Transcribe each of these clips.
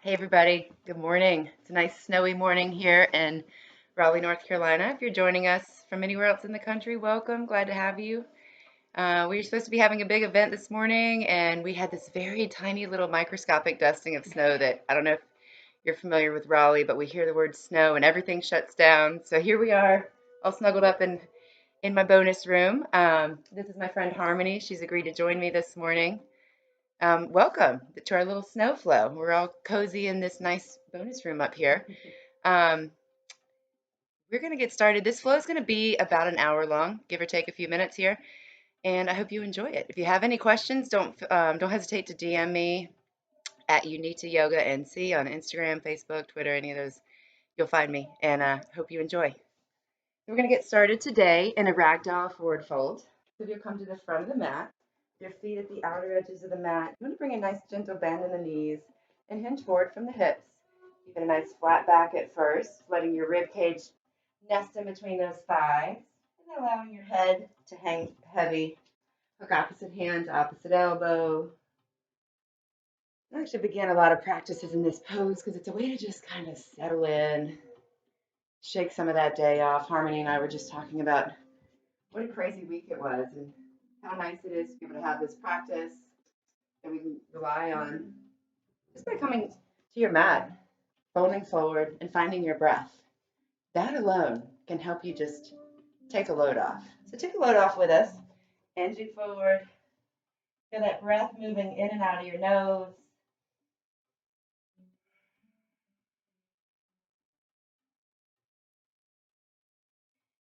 Hey everybody, good morning. It's a nice snowy morning here in Raleigh, North Carolina. If you're joining us from anywhere else in the country, welcome. Glad to have you. We were supposed to be having a big event this morning, and we had this very tiny little microscopic dusting of snow that I don't know if you're familiar with Raleigh, but we hear the word snow and everything shuts down. So here we are, all snuggled up in my bonus room. This is my friend Harmony. She's agreed to join me this morning. Welcome to our little snow flow. We're all cozy in this nice bonus room up here. Um, we're going to get started. This flow is going to be about an hour long, give or take a few minutes here, and I hope you enjoy it. If you have any questions, don't hesitate to DM me at Unita Yoga NC on Instagram, Facebook, Twitter, any of those. You'll find me, and hope you enjoy. We're going to get started today in a ragdoll forward fold. So you'll come to the front of the mat, your feet at the outer edges of the mat. You want to bring a nice gentle bend in the knees and hinge forward from the hips. Keeping a nice flat back at first, letting your rib cage nest in between those thighs, and then allowing your head to hang heavy. Hook opposite hand to opposite elbow. I actually begin a lot of practices in this pose because it's a way to just kind of settle in, shake some of that day off. Harmony and I were just talking about what a crazy week it was and how nice it is to be able to have this practice that we can rely on just by coming to your mat, folding forward, and finding your breath. That alone can help you just take a load off. So take a load off with us. Hinging forward. Feel that breath moving in and out of your nose.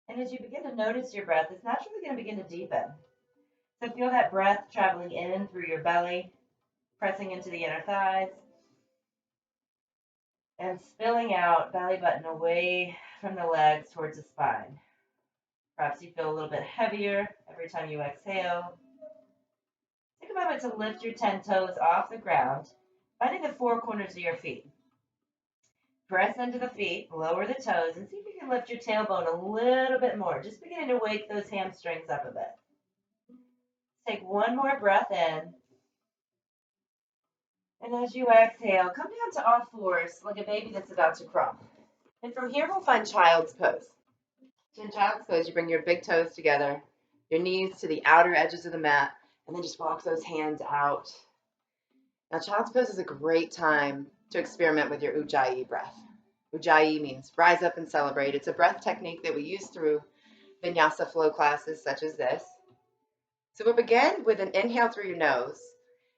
And as you begin to notice your breath, it's naturally going to begin to deepen. So feel that breath traveling in through your belly, pressing into the inner thighs, and spilling out belly button away from the legs towards the spine. Perhaps you feel a little bit heavier every time you exhale. Take a moment to lift your 10 toes off the ground, finding the four corners of your feet. Press into the feet, lower the toes, and see if you can lift your tailbone a little bit more. Just beginning to wake those hamstrings up a bit. Take one more breath in. And as you exhale, come down to all fours like a baby that's about to crawl. And from here, we'll find child's pose. So in child's pose, you bring your big toes together, your knees to the outer edges of the mat, and then just walk those hands out. Now, child's pose is a great time to experiment with your Ujjayi breath. Ujjayi means rise up and celebrate. It's a breath technique that we use through vinyasa flow classes such as this. So we'll begin with an inhale through your nose,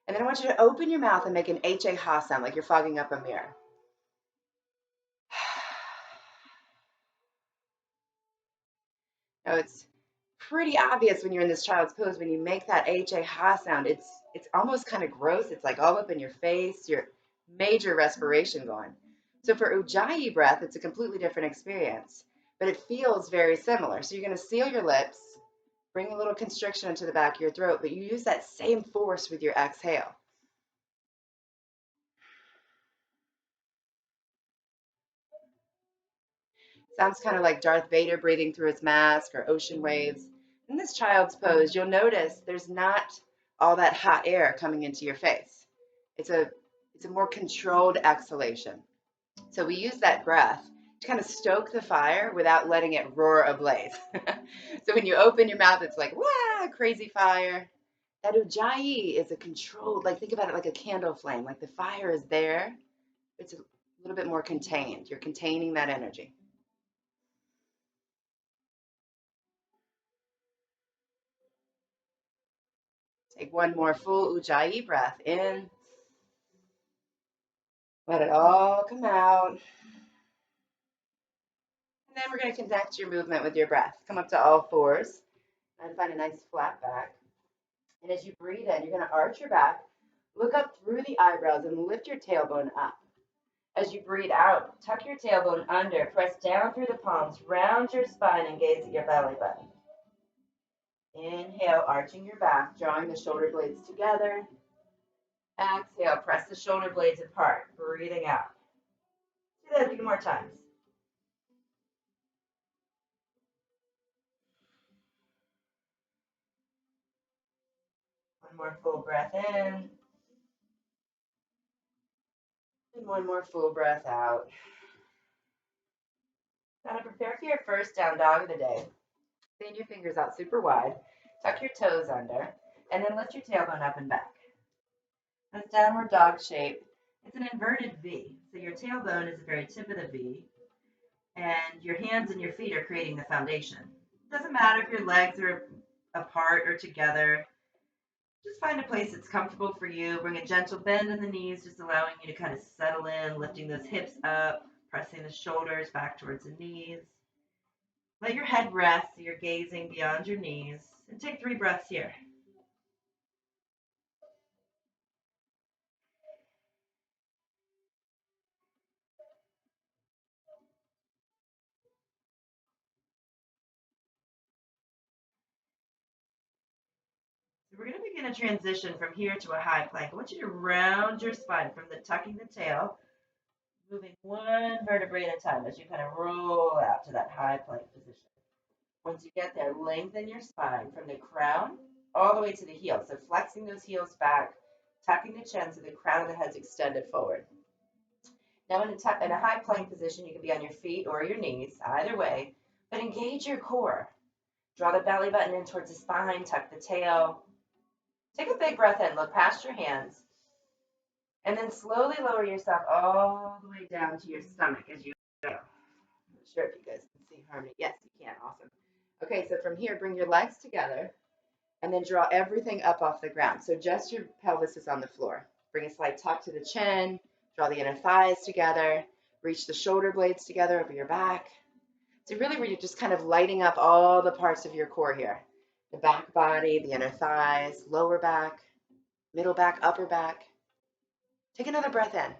and then I want you to open your mouth and make an H-A-ha sound like you're fogging up a mirror. Now, it's pretty obvious when you're in this child's pose, when you make that H-A-ha sound, it's almost kind of gross. It's like all up in your face, your major respiration going. So for Ujjayi breath, it's a completely different experience, but it feels very similar. So you're going to seal your lips, bring a little constriction into the back of your throat, but you use that same force with your exhale. Sounds kind of like Darth Vader breathing through his mask or ocean waves. In this child's pose, you'll notice there's not all that hot air coming into your face. It's a more controlled exhalation. So we use that breath to kind of stoke the fire without letting it roar ablaze. So when you open your mouth, it's like, wow, crazy fire. That Ujjayi is a controlled, like think about it like a candle flame, like the fire is there. It's a little bit more contained. You're containing that energy. Take one more full Ujjayi breath in. Let it all come out. And then we're going to connect your movement with your breath. Come up to all fours and find a nice flat back. And as you breathe in, you're going to arch your back, look up through the eyebrows, and lift your tailbone up. As you breathe out, tuck your tailbone under, press down through the palms, round your spine, and gaze at your belly button. Inhale, arching your back, drawing the shoulder blades together. Exhale, press the shoulder blades apart, breathing out. Do that a few more times. One more full breath in. And one more full breath out. Now to prepare for your first down dog of the day, fan your fingers out super wide, tuck your toes under, and then lift your tailbone up and back. This downward dog shape, it's an inverted V. So your tailbone is the very tip of the V, and your hands and your feet are creating the foundation. It doesn't matter if your legs are apart or together. Just find a place that's comfortable for you. Bring a gentle bend in the knees, just allowing you to kind of settle in, lifting those hips up, pressing the shoulders back towards the knees. Let your head rest so you're gazing beyond your knees. And take 3 breaths here. So we're going to begin a transition from here to a high plank. I want you to round your spine from the tucking the tail, moving one vertebrae at a time as you kind of roll out to that high plank position. Once you get there, lengthen your spine from the crown all the way to the heel. So flexing those heels back, tucking the chin so the crown of the head's extended forward. Now in a high plank position, you can be on your feet or your knees, either way, but engage your core. Draw the belly button in towards the spine, tuck the tail. Take a big breath in, look past your hands, and then slowly lower yourself all the way down to your stomach as you go. I'm not sure if you guys can see Harmony. Yes, you can. Awesome. Okay, so from here, bring your legs together and then draw everything up off the ground. So just your pelvis is on the floor. Bring a slight tuck to the chin, draw the inner thighs together, reach the shoulder blades together over your back. So really where you're just kind of lighting up all the parts of your core here. The back body, the inner thighs, lower back, middle back, upper back. Take another breath in.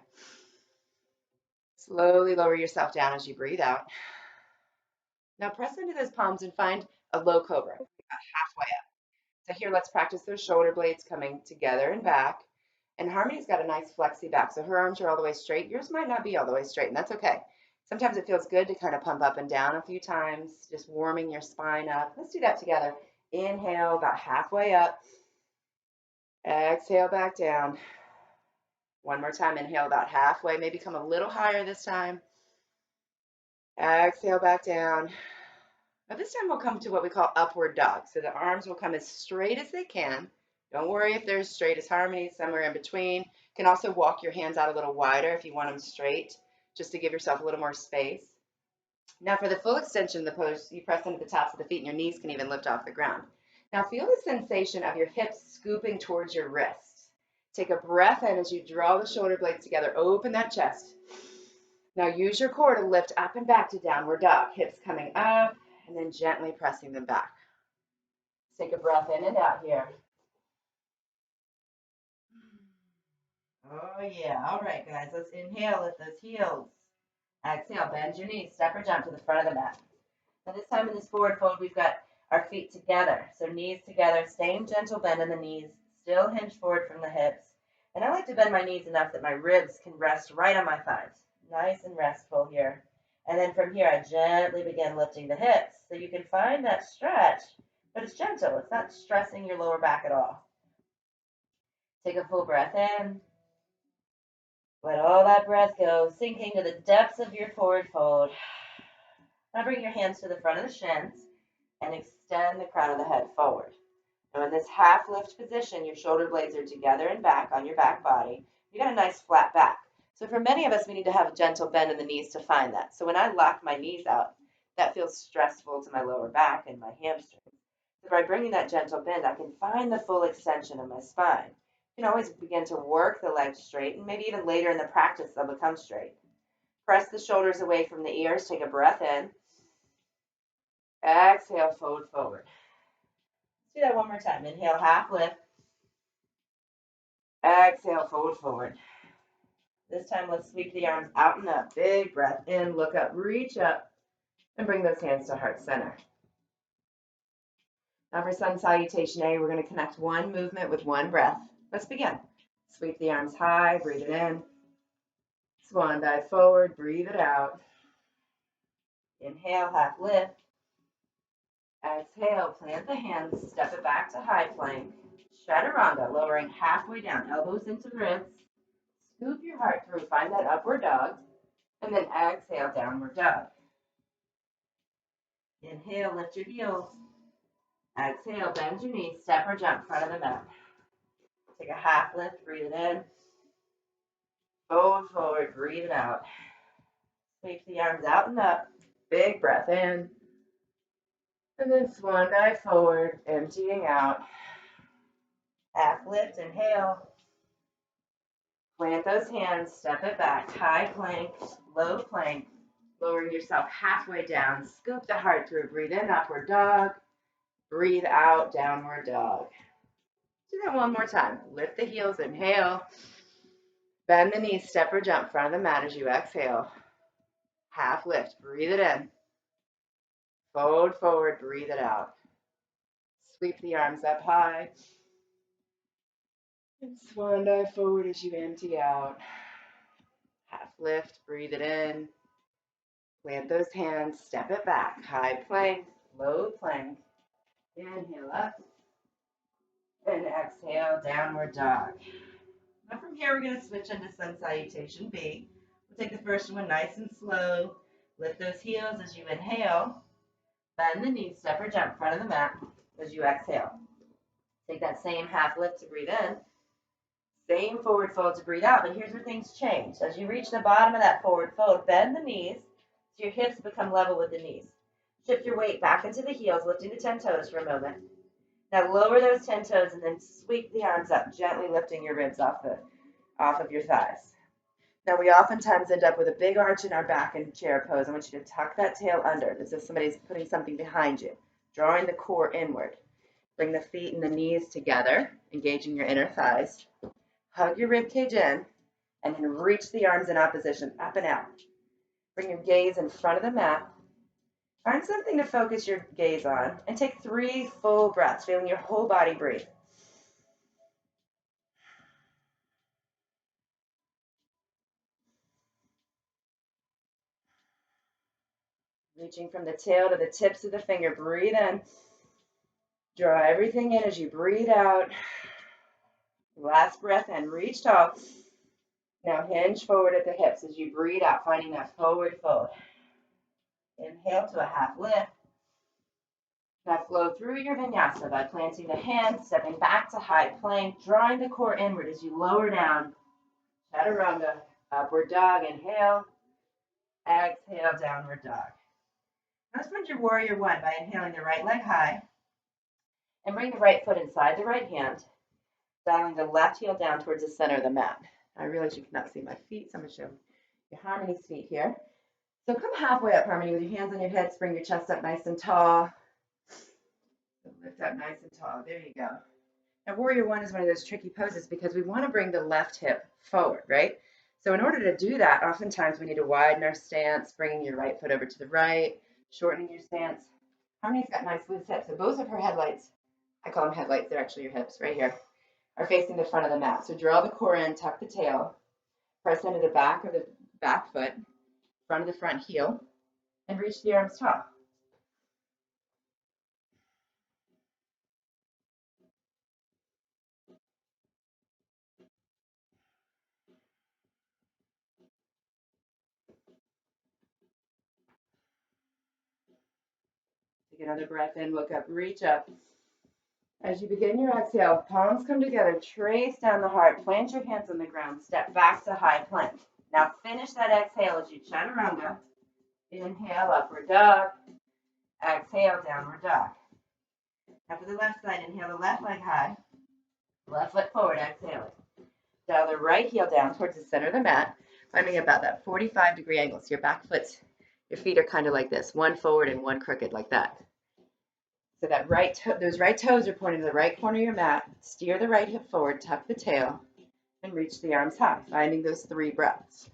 Slowly lower yourself down as you breathe out. Now press into those palms and find a low cobra, about halfway up. So here, let's practice those shoulder blades coming together and back. And Harmony's got a nice flexy back, so her arms are all the way straight. Yours might not be all the way straight, and that's okay. Sometimes it feels good to kind of pump up and down a few times, just warming your spine up. Let's do that together. Inhale, about halfway up. Exhale, back down. One more time. Inhale, about halfway. Maybe come a little higher this time. Exhale, back down. Now this time we'll come to what we call upward dog. So the arms will come as straight as they can. Don't worry if they're as straight as Harmony, somewhere in between. You can also walk your hands out a little wider if you want them straight, just to give yourself a little more space. Now for the full extension of the pose, you press into the tops of the feet and your knees can even lift off the ground. Now feel the sensation of your hips scooping towards your wrists. Take a breath in as you draw the shoulder blades together. Open that chest. Now use your core to lift up and back to downward dog. Hips coming up and then gently pressing them back. Take a breath in and out here. Oh yeah, all right guys, let's inhale, lift those heels. Exhale, bend your knees, step or jump to the front of the mat. Now this time in this forward fold, we've got our feet together. So knees together, same gentle bend in the knees, still hinge forward from the hips. And I like to bend my knees enough that my ribs can rest right on my thighs. Nice and restful here. And then from here, I gently begin lifting the hips. So you can find that stretch, but it's gentle. It's not stressing your lower back at all. Take a full breath in. Let all that breath go, sinking to the depths of your forward fold. Now bring your hands to the front of the shins and extend the crown of the head forward. Now in this half lift position, your shoulder blades are together and back on your back body. You got a nice flat back. So for many of us, we need to have a gentle bend in the knees to find that. So when I lock my knees out, that feels stressful to my lower back and my hamstrings. So by bringing that gentle bend, I can find the full extension of my spine. You can always begin to work the legs straight, and maybe even later in the practice, they'll become straight. Press the shoulders away from the ears. Take a breath in. Exhale, fold forward. Let's do that one more time. Inhale, half lift. Exhale, fold forward. This time, let's sweep the arms out and up. Big breath in, look up, reach up, and bring those hands to heart center. Now for Sun Salutation A, we're going to connect one movement with one breath. Let's begin. Sweep the arms high, breathe it in. Swan dive forward, breathe it out. Inhale, half lift. Exhale, plant the hands, step it back to high plank. Chaturanga, lowering halfway down, elbows into ribs. Scoop your heart through, find that upward dog, and then exhale, downward dog. Inhale, lift your heels. Exhale, bend your knees, step or jump front of the mat. Take a half lift, breathe it in. Fold forward, breathe it out. Sweep the arms out and up. Big breath in. And then swan dive forward, emptying out. Half lift, inhale. Plant those hands, step it back. High plank, low plank. Lowering yourself halfway down. Scoop the heart through. Breathe in, upward dog. Breathe out, downward dog. Do that one more time. Lift the heels, inhale. Bend the knees, step or jump front of the mat as you exhale. Half lift, breathe it in. Fold forward, breathe it out. Sweep the arms up high. And swan dive forward as you empty out. Half lift, breathe it in. Plant those hands, step it back. High plank, low plank. Inhale up. And exhale, downward dog. Now from here, we're going to switch into Sun Salutation B. We'll take the first one nice and slow. Lift those heels as you inhale. Bend the knees, step or jump front of the mat as you exhale. Take that same half lift to breathe in. Same forward fold to breathe out, but here's where things change. As you reach the bottom of that forward fold, bend the knees so your hips become level with the knees. Shift your weight back into the heels, lifting the 10 toes for a moment. Now lower those 10 toes and then sweep the arms up, gently lifting your ribs off of your thighs. Now we oftentimes end up with a big arch in our back in chair pose. I want you to tuck that tail under as if somebody's putting something behind you, drawing the core inward. Bring the feet and the knees together, engaging your inner thighs. Hug your rib cage in, and then reach the arms in opposition, up and out. Bring your gaze in front of the mat. Find something to focus your gaze on, and take 3 full breaths, feeling your whole body breathe. Reaching from the tail to the tips of the finger, breathe in. Draw everything in as you breathe out. Last breath in, reach tall. Now hinge forward at the hips as you breathe out, finding that forward fold. Inhale to a half lift. Now flow through your vinyasa by planting the hands, stepping back to high plank, drawing the core inward as you lower down. Chaturanga, upward dog, inhale. Exhale, downward dog. Now let's find your warrior one by inhaling the right leg high. And bring the right foot inside the right hand, dialing the left heel down towards the center of the mat. I realize you cannot see my feet, so I'm going to show your Harmony's feet here. So come halfway up, Harmony, with your hands on your hips. Bring your chest up nice and tall. Lift up nice and tall. There you go. Now, warrior one is one of those tricky poses because we want to bring the left hip forward, right? So in order to do that, oftentimes we need to widen our stance, bringing your right foot over to the right, shortening your stance. Harmony's got nice loose hips, so both of her headlights, I call them headlights, they're actually your hips right here, are facing the front of the mat. So draw the core in, tuck the tail, press into the back of the back foot, front of the front heel, and reach the arms tall. Take another breath in, look up, reach up. As you begin your exhale, palms come together, trace down the heart, plant your hands on the ground, step back to high plank. Now finish that exhale as you chaturanga. Inhale, upward dog. Exhale, downward dog. Now for the left side, inhale the left leg high, left foot forward, exhaling. Dial the right heel down towards the center of the mat, finding about that 45-degree angle. So your feet are kind of like this, one forward and one crooked like that. So that those right toes are pointing to the right corner of your mat. Steer the right hip forward, tuck the tail, and reach the arms high, finding those 3 breaths.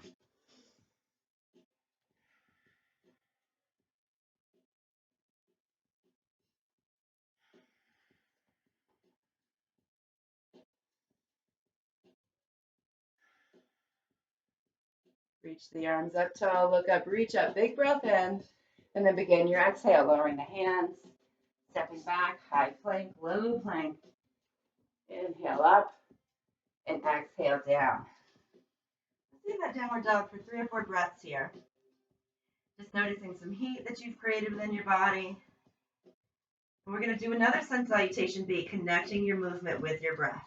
Reach the arms up tall, look up, reach up, big breath in, and then begin your exhale, lowering the hands, stepping back, high plank, low plank. Inhale up and exhale down. that downward dog for 3 or 4 breaths here. Just noticing some heat that you've created within your body. And we're going to do another Sun Salutation B, connecting your movement with your breath.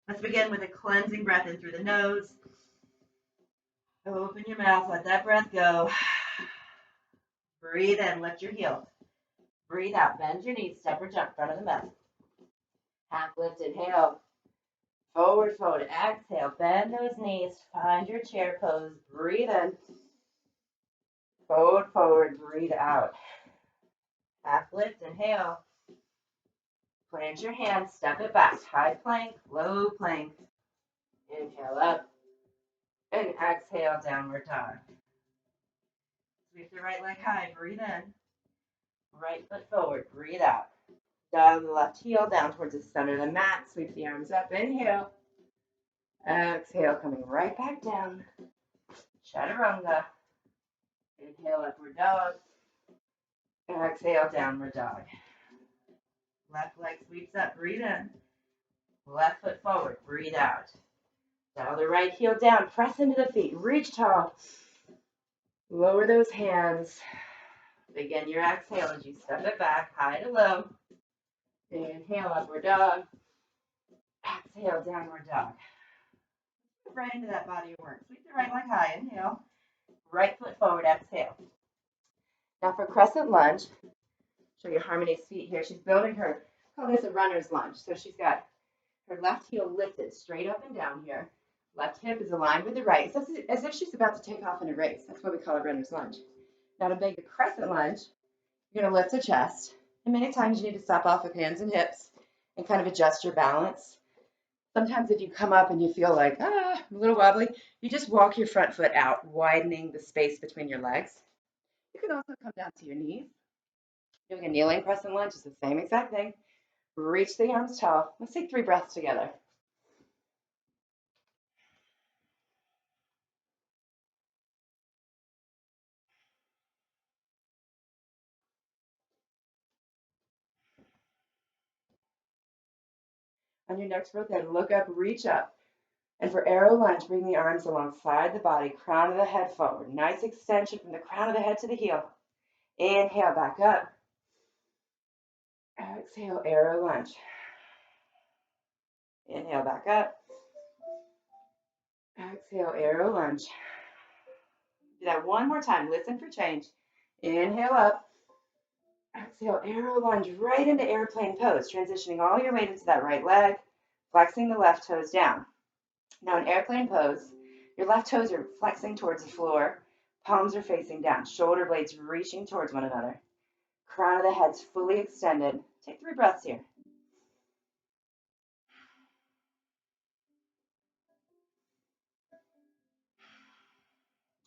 Let's begin with a cleansing breath in through the nose. Open your mouth, let that breath go. Breathe in, lift your heels. Breathe out, bend your knees, step or jump, front of the mat. Half lift, inhale. Forward fold, exhale, bend those knees, find your chair pose, breathe in. Forward fold, breathe out. Half lift, inhale. Plant your hands, step it back, high plank, low plank. Inhale up, and exhale, downward dog. Sweep the right leg high, breathe in. Right foot forward, breathe out. Dial the left heel down towards the center of the mat, sweep the arms up, inhale. Exhale, coming right back down. Chaturanga. Inhale, upward dog. Exhale, downward dog. Left leg sweeps up, breathe in. Left foot forward, breathe out. Dial the right heel down, press into the feet, reach tall. Lower those hands. Begin your exhale as you step it back, high to low. Inhale, upward dog. Exhale, downward dog. Right into that body of work. Sweep the right leg high, inhale. Right foot forward, exhale. Now for Crescent Lunge, show you Harmony's feet here. She's building her, call this a runner's lunge. So she's got her left heel lifted straight up and down here. Left hip is aligned with the right. So it's as if she's about to take off in a race. That's what we call a runner's lunge. Now to make a Crescent Lunge, you're going to lift the chest. And many times you need to stop off with hands and hips and kind of adjust your balance. Sometimes if you come up and you feel like, a little wobbly, you just walk your front foot out, widening the space between your legs. You can also come down to your knees. Doing a kneeling Crescent Lunge is the same exact thing. Reach the arms tall. Let's take 3 breaths together. On your next breath in, look up, reach up. And for Arrow Lunge, bring the arms alongside the body, crown of the head forward. Nice extension from the crown of the head to the heel. Inhale, back up. Exhale, Arrow Lunge. Inhale, back up. Exhale, Arrow Lunge. Do that one more time. Listen for change. Inhale up. Exhale, Arrow Lunge right into airplane pose, transitioning all your weight into that right leg, flexing the left toes down. Now in airplane pose, your left toes are flexing towards the floor, palms are facing down, shoulder blades reaching towards one another. Crown of the head's fully extended. Take 3 breaths here.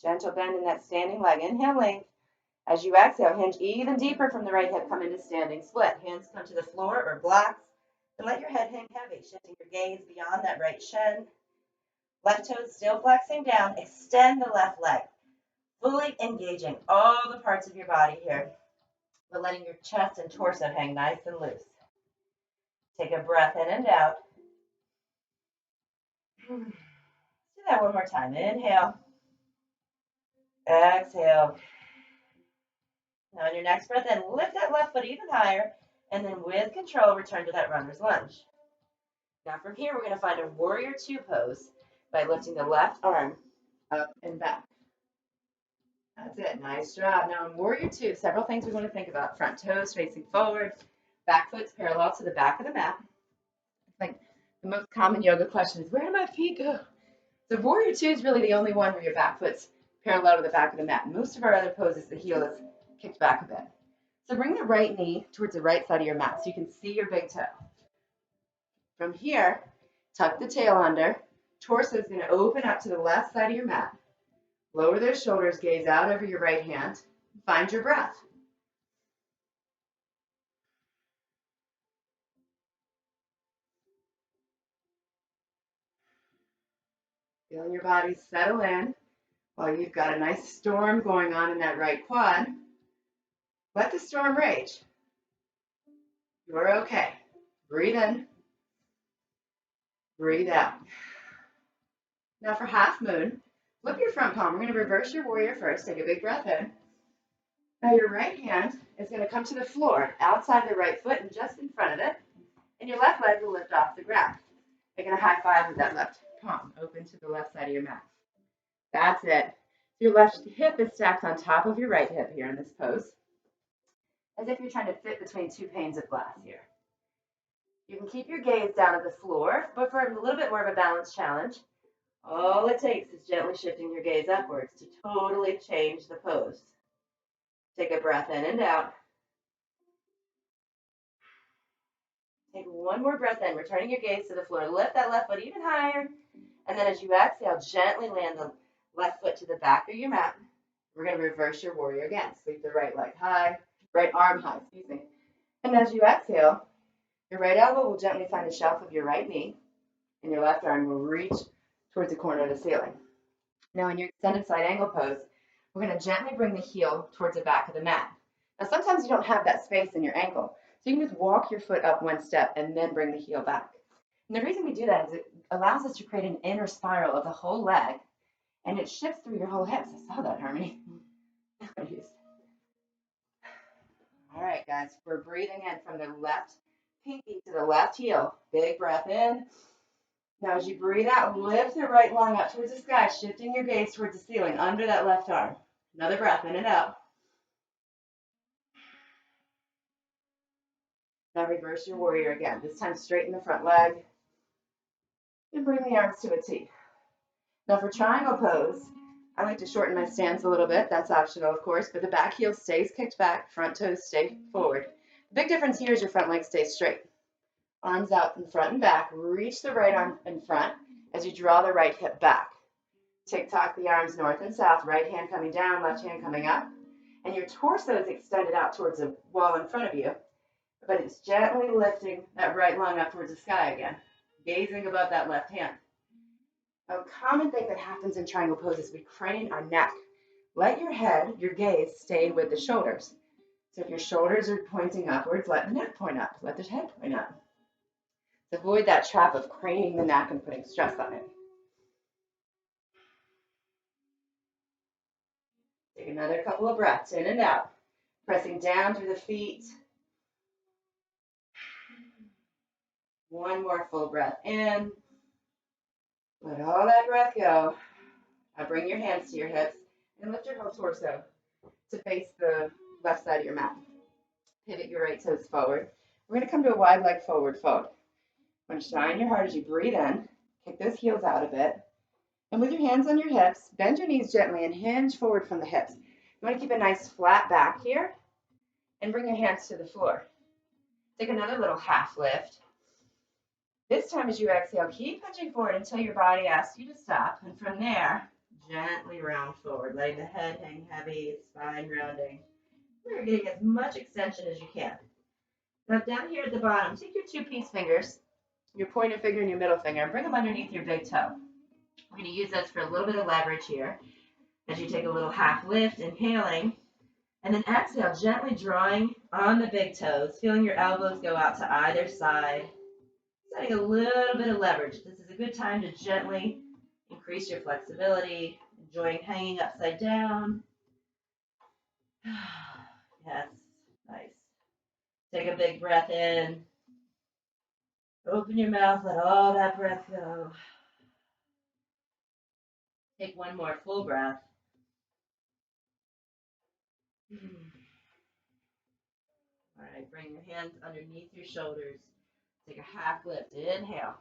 Gentle bend in that standing leg. Inhale, length. As you exhale, hinge even deeper from the right hip. Come into standing split. Hands come to the floor or blocks. And let your head hang heavy, shifting your gaze beyond that right shin. Left toes still flexing down. Extend the left leg. Fully engaging all the parts of your body here, but letting your chest and torso hang nice and loose. Take a breath in and out. Do that one more time. Inhale. Exhale. Now on your next breath in, lift that left foot even higher, and then with control, return to that runner's lunge. Now from here, we're going to find a warrior 2 pose by lifting the left arm up and back. That's it. Nice job. Now in warrior 2, several things we want to think about. Front toes facing forward, back foot's parallel to the back of the mat. It's like the most common yoga question is, where do my feet go? So warrior 2 is really the only one where your back foot's parallel to the back of the mat. Most of our other poses, the heel is kicked back a bit. So bring the right knee towards the right side of your mat so you can see your big toe. From here, tuck the tail under. Torso is going to open up to the left side of your mat. Lower those shoulders, gaze out over your right hand. Find your breath. Feeling your body settle in while you've got a nice storm going on in that right quad. Let the storm rage. You're okay. Breathe in. Breathe out. Now for half moon, Flip your front palm. We're going to reverse your warrior first. Take a big breath in. Now your right hand is going to come to the floor outside the right foot and just in front of it. And your left leg will lift off the ground. You're going to high five with that left palm open to the left side of your mat. That's it. Your left hip is stacked on top of your right hip here in this pose, as if you're trying to fit between two panes of glass here. You can keep your gaze down at the floor, but for a little bit more of a balance challenge, all it takes is gently shifting your gaze upwards to totally change the pose. Take a breath in and out. Take one more breath in, returning your gaze to the floor. Lift that left foot even higher. And then as you exhale, gently land the left foot to the back of your mat. We're going to reverse your warrior again. Sweep the right leg high, right arm high, excuse me. And as you exhale, your right elbow will gently find the shelf of your right knee, and your left arm will reach towards the corner of the ceiling. Now in your extended side angle pose, we're going to gently bring the heel towards the back of the mat. Now sometimes you don't have that space in your ankle, so you can just walk your foot up one step and then bring the heel back. And the reason we do that is it allows us to create an inner spiral of the whole leg, and it shifts through your whole hips. I saw that, Harmony. All right, guys, we're breathing in from the left pinky to the left heel. Big breath in. Now as you breathe out, lift the right lung up towards the sky, shifting your gaze towards the ceiling under that left arm. Another breath in and out. Now reverse your warrior again. This time straighten the front leg and bring the arms to a T. Now for triangle pose, I like to shorten my stance a little bit. That's optional, of course, but the back heel stays kicked back, front toes stay forward. The big difference here is your front leg stays straight. Arms out in front and back. Reach the right arm in front as you draw the right hip back. Tick-tock the arms north and south, right hand coming down, left hand coming up. And your torso is extended out towards the wall in front of you, but it's gently lifting that right lung up towards the sky again, gazing above that left hand. A common thing that happens in triangle pose is we crane our neck. Let your head, your gaze, stay with the shoulders. So if your shoulders are pointing upwards, let the neck point up. Let the head point up. To avoid that trap of craning the neck and putting stress on it. Take another couple of breaths in and out. Pressing down through the feet. One more full breath in. Let all that breath go. Now bring your hands to your hips and lift your whole torso to face the left side of your mat. Pivot your right toes forward. We're going to come to a wide leg forward fold. I'm going to shine your heart as you breathe in. Kick those heels out a bit. And with your hands on your hips, bend your knees gently and hinge forward from the hips. You want to keep a nice flat back here and bring your hands to the floor. Take another little half lift. This time as you exhale, keep punching forward until your body asks you to stop. And from there, gently round forward, letting the head hang heavy, spine rounding. We're getting as much extension as you can. Now down here at the bottom, take your two peace fingers, your pointer finger and your middle finger, and bring them underneath your big toe. We're going to use those for a little bit of leverage here. As you take a little half lift, inhaling, and then exhale, gently drawing on the big toes, feeling your elbows go out to either side, setting a little bit of leverage. This is a good time to gently increase your flexibility, enjoying hanging upside down. Yes, nice. Take a big breath in. Open your mouth, let all that breath go. Take one more full breath. All right, bring your hands underneath your shoulders. Take a half lift. Inhale.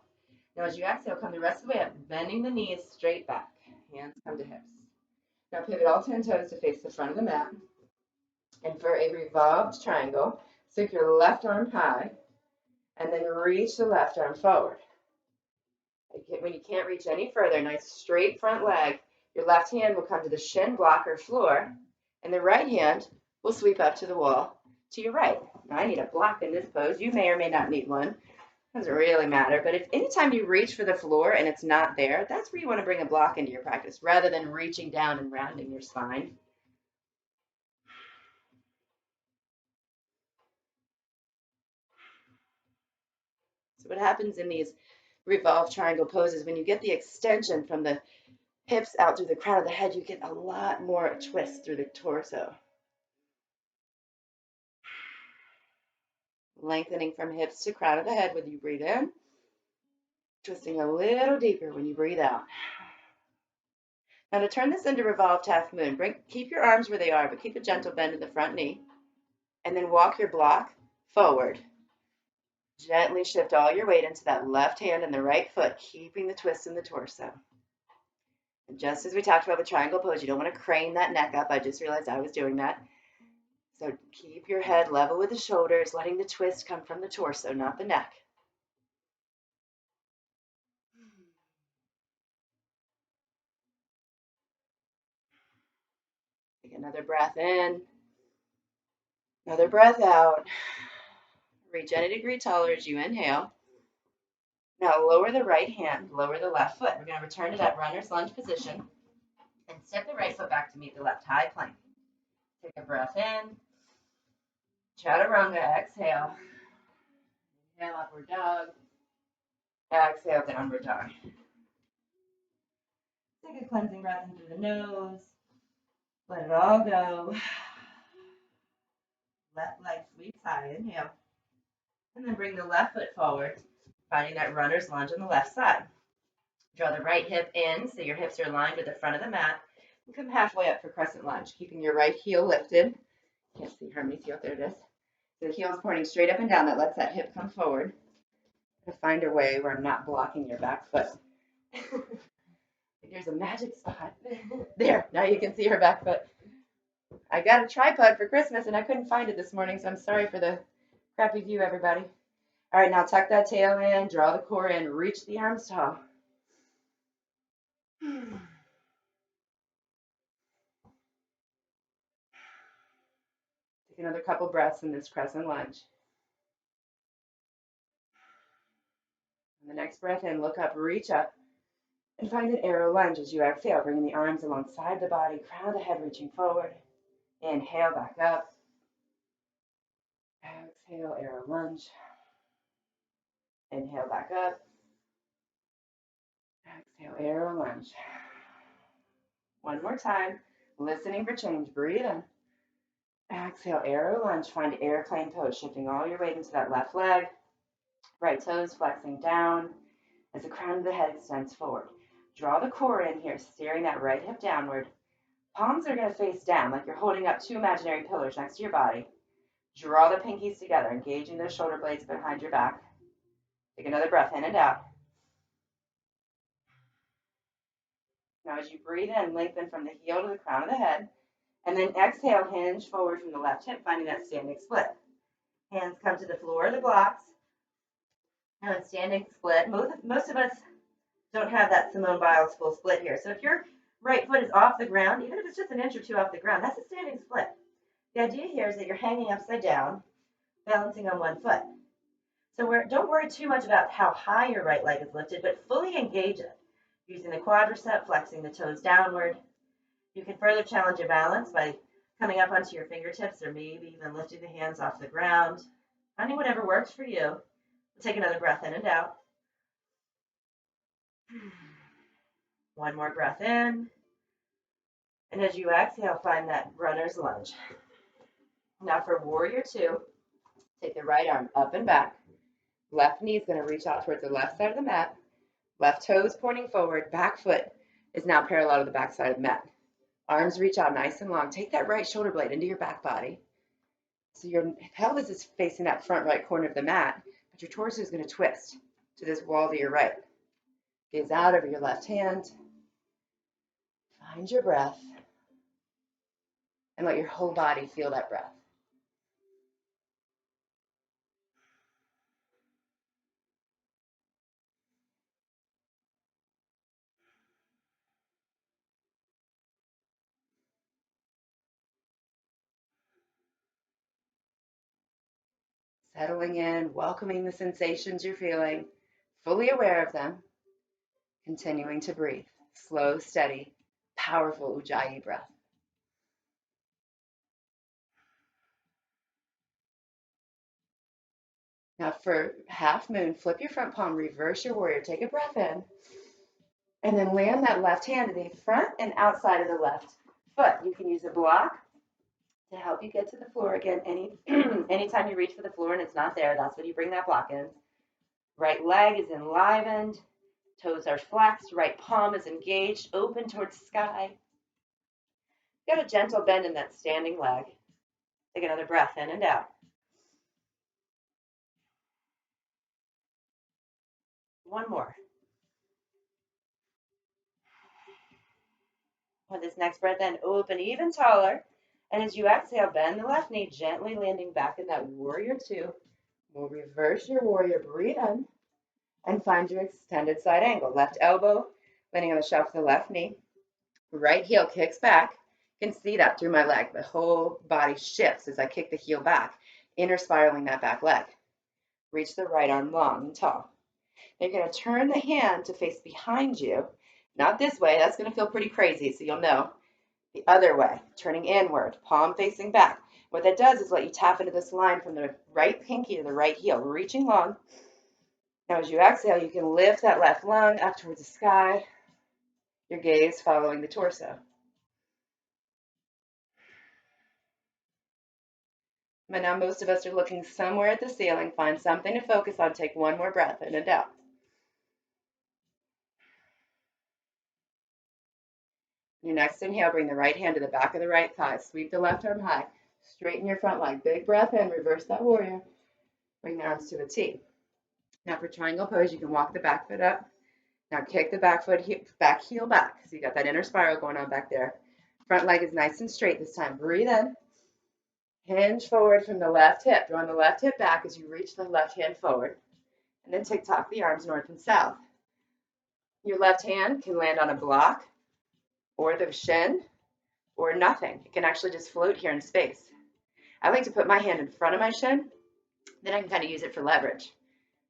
Now as you exhale, come the rest of the way up, bending the knees straight back. Hands come to hips. Now pivot all 10 toes to face the front of the mat. And for a revolved triangle, stick your left arm high and then reach the left arm forward. When you can't reach any further, nice straight front leg. Your left hand will come to the shin blocker floor, and the right hand will sweep up to the wall to your right. Now I need a block in this pose. You may or may not need one. Doesn't really matter, but if anytime you reach for the floor and it's not there, that's where you want to bring a block into your practice rather than reaching down and rounding your spine. So what happens in these revolved triangle poses, when you get the extension from the hips out through the crown of the head, you get a lot more twist through the torso. Lengthening from hips to crown of the head when you breathe in, twisting a little deeper when you breathe out. Now to turn this into revolved half moon, keep your arms where they are, but keep a gentle bend in the front knee. And then walk your block forward. Gently shift all your weight into that left hand and the right foot, keeping the twist in the torso. And just as we talked about the triangle pose, you don't want to crane that neck up. I just realized I was doing that. So keep your head level with the shoulders, letting the twist come from the torso, not the neck. Take another breath in, another breath out. Reach any degree taller as you inhale. Now lower the right hand, lower the left foot. We're going to return to that runner's lunge position and step the right foot back to meet the left high plank. Take a breath in. Chaturanga, exhale. Inhale, upward dog. Exhale, downward dog. Take a cleansing breath in through the nose. Let it all go. Left leg sweeps high. Inhale. And then bring the left foot forward, finding that runner's lunge on the left side. Draw the right hip in so your hips are aligned with the front of the mat. And come halfway up for crescent lunge, keeping your right heel lifted. Can't see Hermie's heel. There it is. So the heel is pointing straight up and down. That lets that hip come forward. To find a way where I'm not blocking your back foot. There's a magic spot. There, now you can see her back foot. I got a tripod for Christmas and I couldn't find it this morning, so I'm sorry for the crappy view, everybody. All right, now tuck that tail in, draw the core in, reach the arms tall. Take another couple breaths in this crescent lunge. And the next breath in, look up, reach up, and find an arrow lunge as you exhale, bringing the arms alongside the body, crown of the head reaching forward. Inhale, back up. Exhale, arrow lunge. Inhale, back up. Exhale, arrow lunge. One more time. Listening for change. Breathe in. Exhale, arrow lunge. Find airplane pose, shifting all your weight into that left leg. Right toes flexing down as the crown of the head extends forward. Draw the core in here, steering that right hip downward. Palms are going to face down like you're holding up two imaginary pillars next to your body. Draw the pinkies together, engaging those shoulder blades behind your back. Take another breath in and out. Now as you breathe in, lengthen from the heel to the crown of the head. And then exhale, hinge forward from the left hip, finding that standing split. Hands come to the floor of the blocks. Now in standing split, most of us don't have that Simone Biles full split here. So if your right foot is off the ground, even if it's just an inch or two off the ground, that's a standing split. The idea here is that you're hanging upside down, balancing on one foot. So don't worry too much about how high your right leg is lifted, but fully engage it. Using the quadricep, flexing the toes downward. You can further challenge your balance by coming up onto your fingertips or maybe even lifting the hands off the ground. Finding whatever works for you. Take another breath in and out. One more breath in. And as you exhale, find that runner's lunge. Now for warrior two, take the right arm up and back. Left knee is going to reach out towards the left side of the mat. Left toes pointing forward. Back foot is now parallel to the back side of the mat. Arms reach out nice and long. Take that right shoulder blade into your back body. So your pelvis is facing that front right corner of the mat, but your torso is going to twist to this wall to your right. Gaze out over your left hand. Find your breath. And let your whole body feel that breath. Settling in, welcoming the sensations you're feeling, fully aware of them, continuing to breathe. Slow, steady, powerful Ujjayi breath. Now for half moon, flip your front palm, reverse your warrior. Take a breath in. And then land that left hand to the front and outside of the left foot. You can use a block to help you get to the floor again. Anytime you reach for the floor and it's not there, that's when you bring that block in. Right leg is enlivened, toes are flexed, right palm is engaged, open towards sky. Got a gentle bend in that standing leg. Take another breath in and out. One more. With this next breath in, open even taller. And as you exhale, bend the left knee, gently landing back in that warrior two. We'll reverse your warrior, breathe in, and find your extended side angle. Left elbow landing on the shelf of the left knee. Right heel kicks back. You can see that through my leg. The whole body shifts as I kick the heel back, inner spiraling that back leg. Reach the right arm long and tall. Then you're going to turn the hand to face behind you. Not this way. That's going to feel pretty crazy, so you'll know. The other way, turning inward, palm facing back. What that does is let you tap into this line from the right pinky to the right heel, reaching long. Now as you exhale, you can lift that left lung up towards the sky, your gaze following the torso. But now most of us are looking somewhere at the ceiling. Find something to focus on. Take one more breath in and out. Your next inhale, bring the right hand to the back of the right thigh. Sweep the left arm high. Straighten your front leg. Big breath in. Reverse that warrior. Bring the arms to a T. Now for triangle pose, you can walk the back foot up. Now kick the back foot, back heel back. So you got that inner spiral going on back there. Front leg is nice and straight this time. Breathe in. Hinge forward from the left hip. Drawing the left hip back as you reach the left hand forward. And then tick-tock the arms north and south. Your left hand can land on a block or the shin or nothing. It can actually just float here in space. I like to put my hand in front of my shin. Then I can kind of use it for leverage.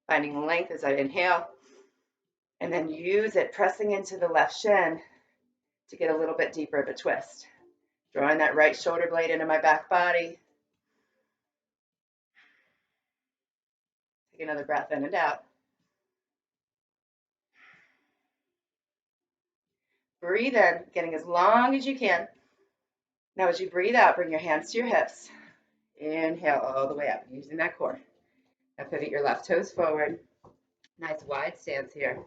Finding length as I inhale. And then use it pressing into the left shin to get a little bit deeper of a twist. Drawing that right shoulder blade into my back body. Take another breath in and out. Breathe in, getting as long as you can. Now as you breathe out, bring your hands to your hips. Inhale all the way up, using that core. Now pivot your left toes forward. Nice wide stance here.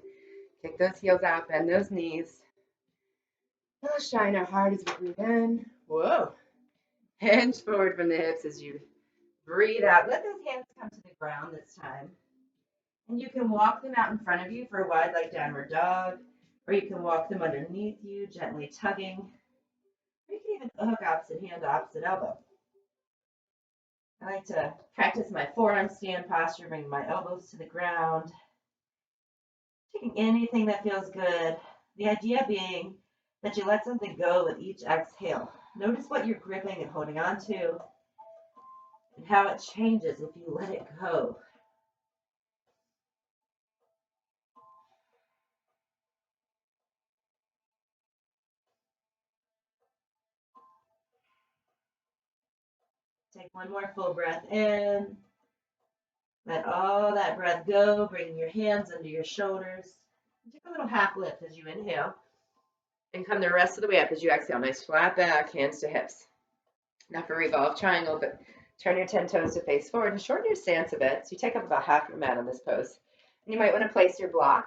Kick those heels out, bend those knees. Let's shine our heart as we breathe in. Whoa. Hinge forward from the hips as you breathe out. Let those hands come to the ground this time. And you can walk them out in front of you for a wide leg downward dog, or you can walk them underneath you, gently tugging. Or you can even hook opposite hand to opposite elbow. I like to practice my forearm stand posture, bring my elbows to the ground, taking anything that feels good. The idea being that you let something go with each exhale. Notice what you're gripping and holding on to, and how it changes if you let it go. Take one more full breath in. Let all that breath go. Bring your hands under your shoulders. Take a little half lift as you inhale. And come the rest of the way up as you exhale. Nice flat back, hands to hips. Now for Revolved Triangle, but turn your 10 toes to face forward and shorten your stance a bit. So you take up about half your mat on this pose. And you might want to place your block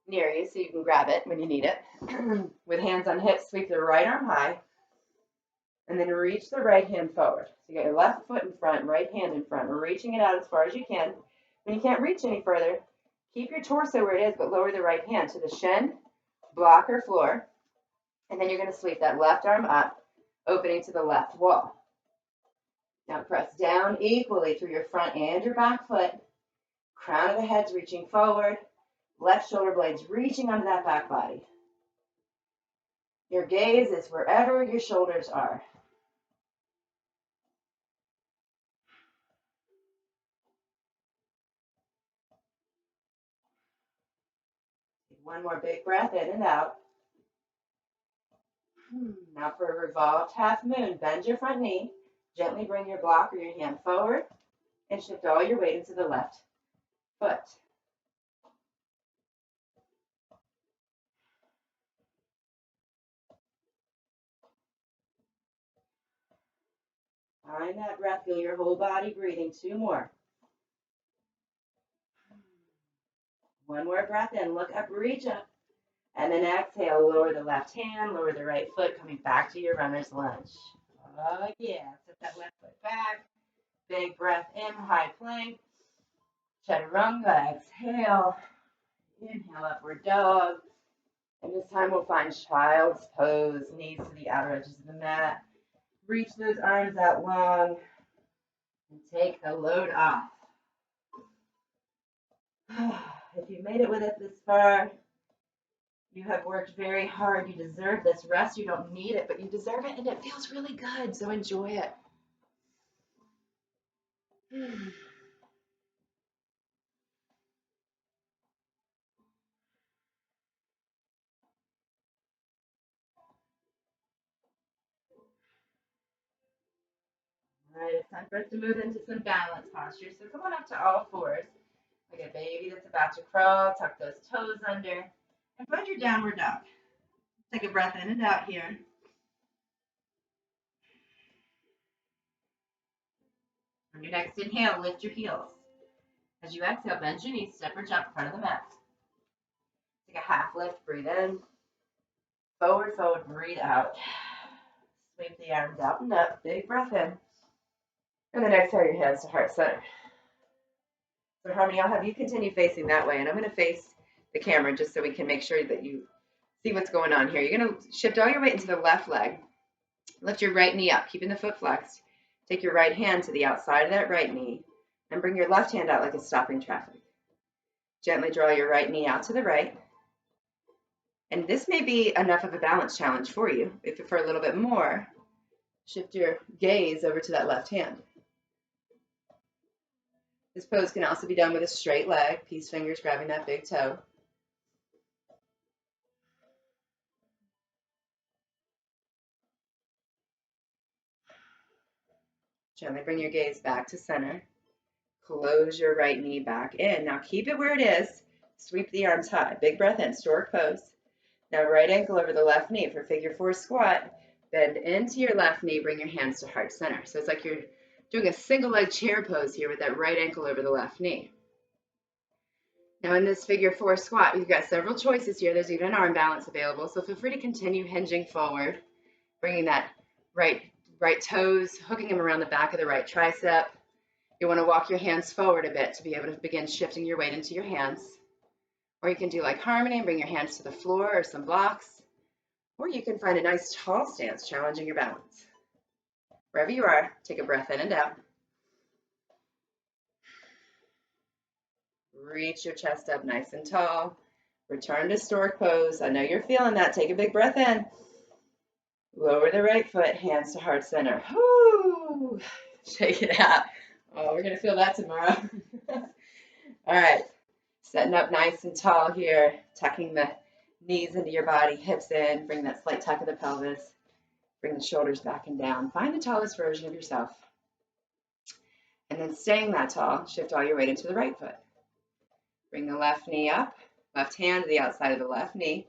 near you so you can grab it when you need it. With hands on hips, sweep the right arm high. And then reach the right hand forward. So you got your left foot in front, right hand in front, reaching it out as far as you can. When you can't reach any further, keep your torso where it is, but lower the right hand to the shin, block, or floor. And then you're going to sweep that left arm up, opening to the left wall. Now press down equally through your front and your back foot. Crown of the head's reaching forward. Left shoulder blades reaching onto that back body. Your gaze is wherever your shoulders are. One more big breath in and out. Now for a revolved half moon, bend your front knee. Gently bring your block or your hand forward and shift all your weight into the left foot. Find that breath. Feel your whole body breathing. 2 more. One more breath in. Look up, reach up. And then exhale. Lower the left hand, lower the right foot, coming back to your runner's lunge. Oh, yeah. Set that left foot back. Big breath in, high plank. Chaturanga. Exhale. Inhale, upward dog. And this time we'll find child's pose. Knees to the outer edges of the mat. Reach those arms out long. And take the load off. If you made it with us this far, you have worked very hard. You deserve this rest. You don't need it, but you deserve it, and it feels really good, so enjoy it. All right, it's time for us to move into some balance postures. So come on up to all fours, like a baby that's about to crawl. Tuck those toes under, and find your downward dog. Take a breath in and out here. On your next inhale, lift your heels. As you exhale, bend your knees, step or jump in front of the mat. Take a half lift, breathe in. Forward, fold, breathe out. Sweep the arms out and up, big breath in. And then exhale your hands to heart center. So Harmony, I'll have you continue facing that way, and I'm going to face the camera just so we can make sure that you see what's going on here. You're going to shift all your weight into the left leg. Lift your right knee up, keeping the foot flexed. Take your right hand to the outside of that right knee, and bring your left hand out like it's stopping traffic. Gently draw your right knee out to the right. And this may be enough of a balance challenge for you. If for a little bit more, shift your gaze over to that left hand. This pose can also be done with a straight leg, peace fingers grabbing that big toe. Gently bring your gaze back to center. Close your right knee back in. Now keep it where it is. Sweep the arms high. Big breath in, stork pose. Now right ankle over the left knee for figure 4 squat. Bend into your left knee, bring your hands to heart center. So it's like you're doing a single leg chair pose here with that right ankle over the left knee. Now in this figure 4 squat, you've got several choices here. There's even an arm balance available. So feel free to continue hinging forward, bringing that right toes, hooking them around the back of the right tricep. You want to walk your hands forward a bit to be able to begin shifting your weight into your hands. Or you can do like Harmony and bring your hands to the floor or some blocks. Or you can find a nice tall stance, challenging your balance. Wherever you are, take a breath in and out. Reach your chest up nice and tall. Return to stork pose. I know you're feeling that. Take a big breath in. Lower the right foot, hands to heart center. Whoo! Shake it out. Oh, we're going to feel that tomorrow. All right. Setting up nice and tall here. Tucking the knees into your body, hips in. Bring that slight tuck of the pelvis. Bring the shoulders back and down. Find the tallest version of yourself. And then staying that tall, shift all your weight into the right foot. Bring the left knee up. Left hand to the outside of the left knee.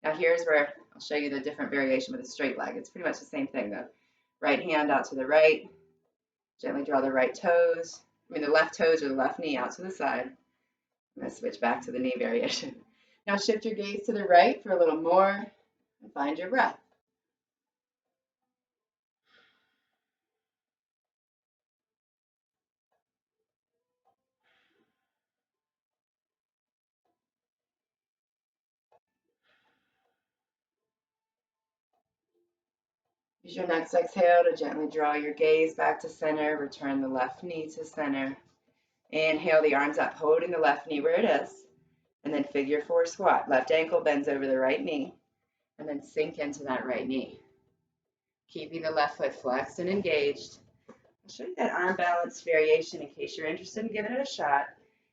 Now here's where I'll show you the different variation with a straight leg. It's pretty much the same thing though. Right hand out to the right. Gently draw the left toes or the left knee out to the side. I'm going to switch back to the knee variation. Now shift your gaze to the right for a little more and find your breath. Use your next exhale to gently draw your gaze back to center. Return the left knee to center. Inhale the arms up, holding the left knee where it is. And then figure 4 squat. Left ankle bends over the right knee. And then sink into that right knee. Keeping the left foot flexed and engaged. I'll show you that arm balance variation in case you're interested in giving it a shot.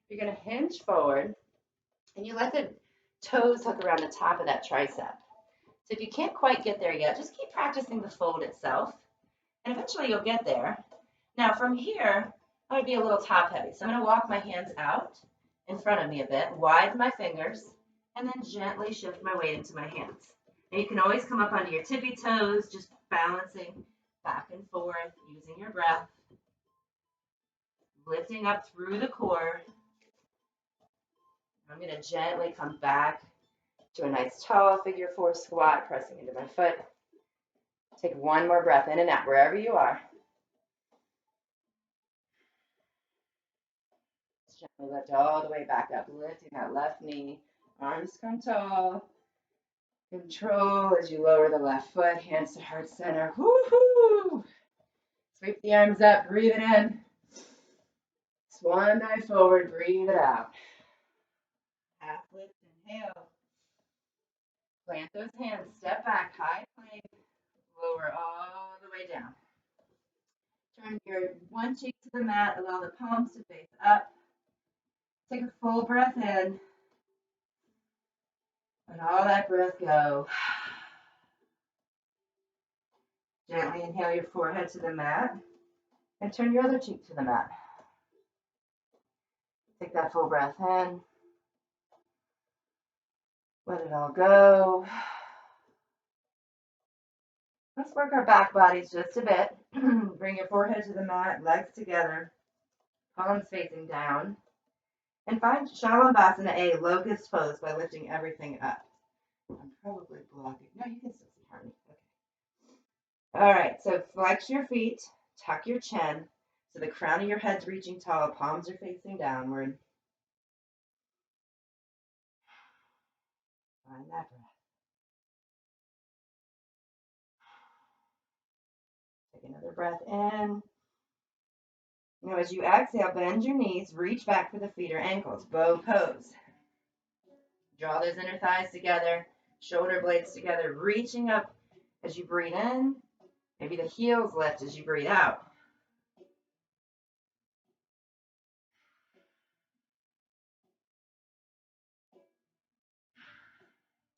You're going to hinge forward. And you let the toes hook around the top of that tricep. So if you can't quite get there yet, just keep practicing the fold itself, and eventually you'll get there. Now from here, I'm going to be a little top heavy. So I'm going to walk my hands out in front of me a bit, widen my fingers, and then gently shift my weight into my hands. And you can always come up onto your tippy toes, just balancing back and forth, using your breath, lifting up through the core. I'm going to gently come back to a nice tall figure four squat, pressing into my foot. Take one more breath in and out, wherever you are. Gently lift all the way back up, lifting that left knee. Arms come tall. Control as you lower the left foot, hands to heart center. Woo-hoo! Sweep the arms up, breathe it in. Swan dive forward, breathe it out. Half lift, inhale. Plant those hands, step back, high plank, lower all the way down. Turn your one cheek to the mat, allow the palms to face up. Take a full breath in. Let all that breath go. Gently inhale your forehead to the mat and turn your other cheek to the mat. Take that full breath in. Let it all go. Let's work our back bodies just a bit. Bring your forehead to the mat, legs together, palms facing down. And find Shavasana A, Locust Pose, by lifting everything up. I'm probably blocking. No, you can still see Harmony. Okay. All right, so flex your feet, tuck your chin, so the crown of your head's reaching tall, palms are facing downward. Find that breath. Take another breath in. Now, as you exhale, bend your knees, reach back for the feet or ankles, bow pose. Draw those inner thighs together, shoulder blades together, reaching up as you breathe in. Maybe the heels lift as you breathe out.